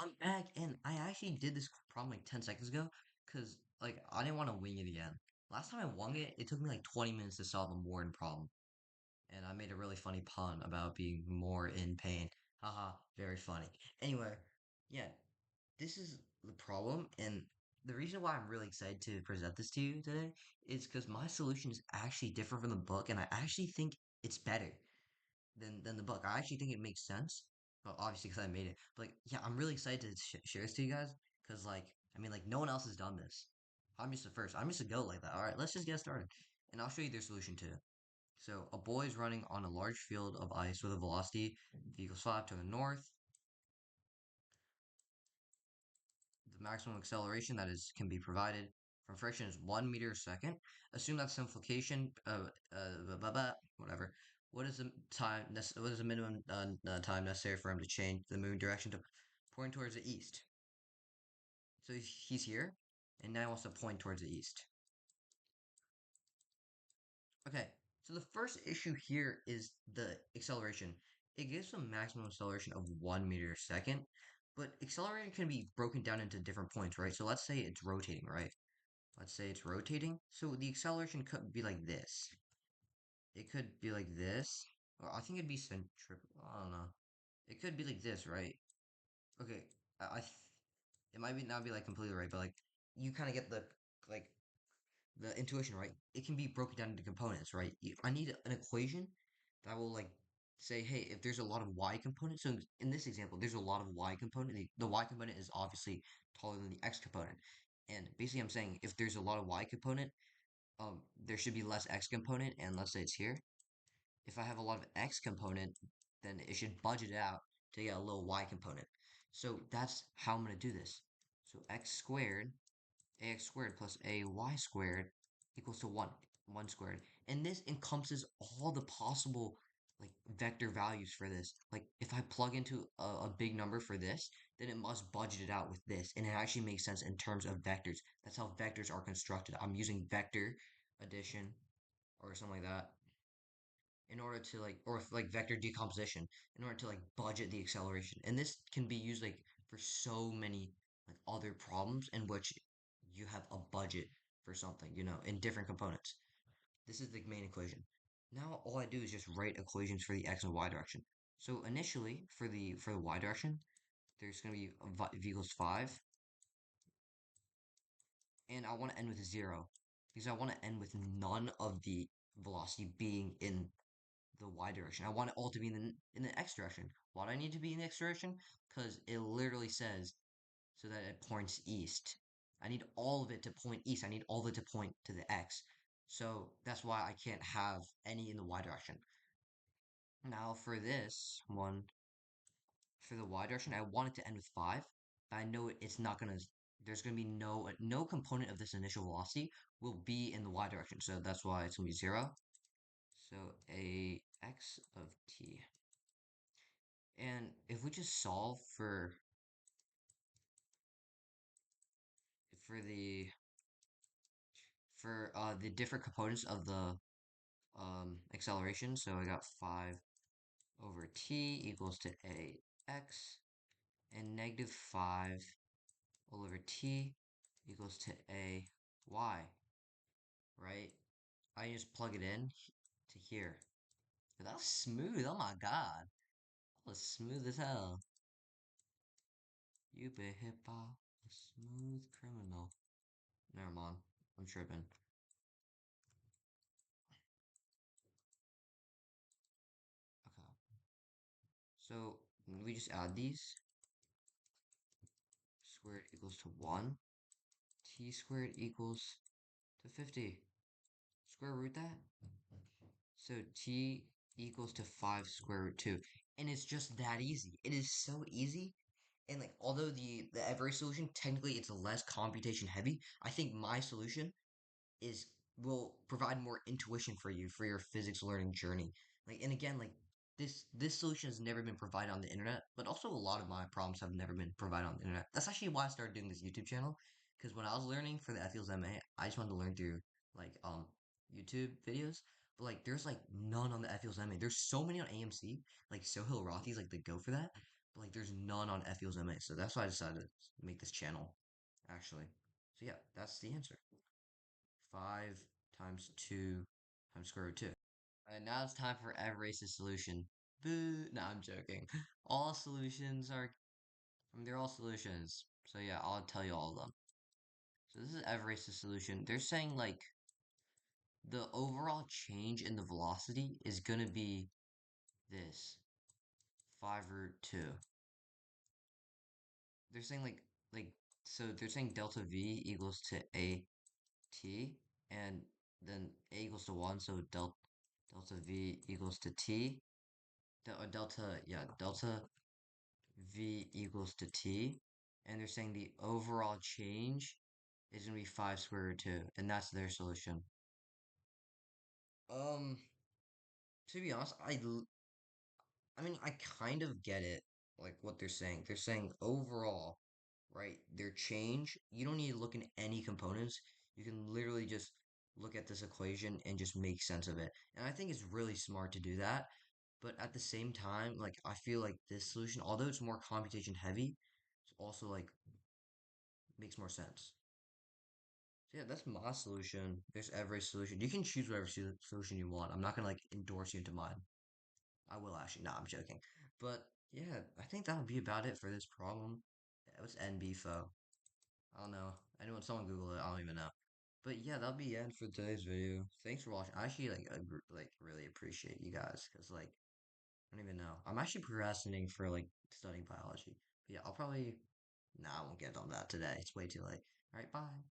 I'm back, and I actually did this problem like 10 seconds ago because like I didn't want to wing it again. Last time I wung it, it took me like 20 minutes to solve a Morton problem, and I made a really funny pun about being more in pain. Haha, very funny. Anyway, yeah, this is the problem, and the reason why I'm really excited to present this to you today is because my solution is actually different from the book, and I actually think it's better than the book. I actually think it makes sense. Well, obviously because I made it. But like, yeah, I'm really excited to share this to you guys because like I mean like no one else has done this. I'm just the first. I'm just a goat like that. All right, let's just get started, and I'll show you their solution too. So a boy is running on a large field of ice with a velocity v equals 5 to the north. The maximum acceleration that is can be provided from friction is 1 meter a second. Assume that simplification, blah, blah, whatever. What is the time? What is the minimum time necessary for him to change the moving direction to point towards the east? So he's here, and now he wants to point towards the east. Okay, so the first issue here is the acceleration. It gives a maximum acceleration of 1 meter a second, but acceleration can be broken down into different points, right? So let's say it's rotating, right? Let's say it's rotating. So the acceleration could be like this. It could be like this. Or I think it'd be centrifugal. I don't know. It could be like this, right? Okay. I it might be not be like completely right, but like you kind of get like the intuition, right? It can be broken down into components, right? I need an equation that will like say, hey, if there's a lot of y components. So in this example, there's a lot of y component. The y component is obviously taller than the x component. And basically, I'm saying if there's a lot of y component, there should be less x component, and let's say it's here. If I have a lot of x component, then it should budget out to get a little y component. So that's how I'm going to do this. So x squared, ax squared plus ay squared equals to 1 squared. And this encompasses all the possible like vector values for this. Like if I plug into a big number for this, then it must budget it out with this. And it actually makes sense in terms of vectors. That's how vectors are constructed. I'm using vector addition or something like that in order to like or like vector decomposition in order to like budget the acceleration. And this can be used like for so many like other problems in which you have a budget for something, in different components. This is the main equation. Now all I do is just write equations for the x and y direction. So initially for the y direction, there's going to be v equals 5, and I want to end with 0 because I want to end with none of the velocity being in the y direction. I want it all to be in the x direction. Why do I need to be in the x direction? Because it literally says so that it points east. I need all of it to point east. I need all of it to point to the x. So that's why I can't have any in the y direction. Now for this one, for the y direction, I want it to end with 5. But I know it's not gonna. There's gonna be no component of this initial velocity will be in the y direction. So that's why it's gonna be 0. So a x of t. And if we just solve for the the different components of the acceleration, so I got 5 over t equals to a x, and negative 5 all over t equals to a y, right? I just plug it in to here. That was smooth. Oh my god, that was smooth as hell. You be hip hop, a smooth criminal. Never mind, I'm tripping. Okay. So we just add these. Squared equals to 1. T squared equals to 50. Square root that. So t equals to 5 square root 2. And it's just that easy. It is so easy. And like although the every solution technically it's less computation heavy, I think my solution is will provide more intuition for you for your physics learning journey. Like and again, like this solution has never been provided on the internet, but also a lot of my problems have never been provided on the internet. That's actually why I started doing this YouTube channel. Because when I was learning for the FELS MA, I just wanted to learn through like YouTube videos. But like there's like none on the FELS MA. There's so many on AMC, like Sohail Rothy's like the go for that. but like there's none on F equals ma. So that's why I decided to make this channel, actually. So yeah, that's the answer. 5 times 2 times square root 2. And now it's time for Everrace's solution. Boo! No, I'm joking. All solutions are, I mean, they're all solutions. So yeah, I'll tell you all of them. So this is Everest's solution. They're saying like the overall change in the velocity is gonna be this 5 root 2. They're saying like so they're saying delta V equals to a t, and then a equals to 1, so delta V equals to t. Delta V equals to t, and they're saying the overall change is gonna be 5 square root 2, and that's their solution. Um, to be honest, I mean, I kind of get it, like what they're saying. They're saying overall, right? Their change, you don't need to look in any components. You can literally just look at this equation and just make sense of it. And I think it's really smart to do that. But at the same time, like I feel like this solution, although it's more computation heavy, it's also like makes more sense. So yeah, that's my solution. There's every solution. You can choose whatever solution you want. I'm not gonna like endorse you into mine. I will actually. Nah, I'm joking. But yeah, I think that'll be about it for this problem. Yeah, it was NBFO. I don't know. Anyone, someone Google it. I don't even know. But yeah, that'll be it for today's video. Thanks for watching. I actually like really appreciate you guys because like I don't even know. I'm actually procrastinating for like studying biology. But yeah, I'll probably. Nah, I won't get on that today. It's way too late. All right, bye.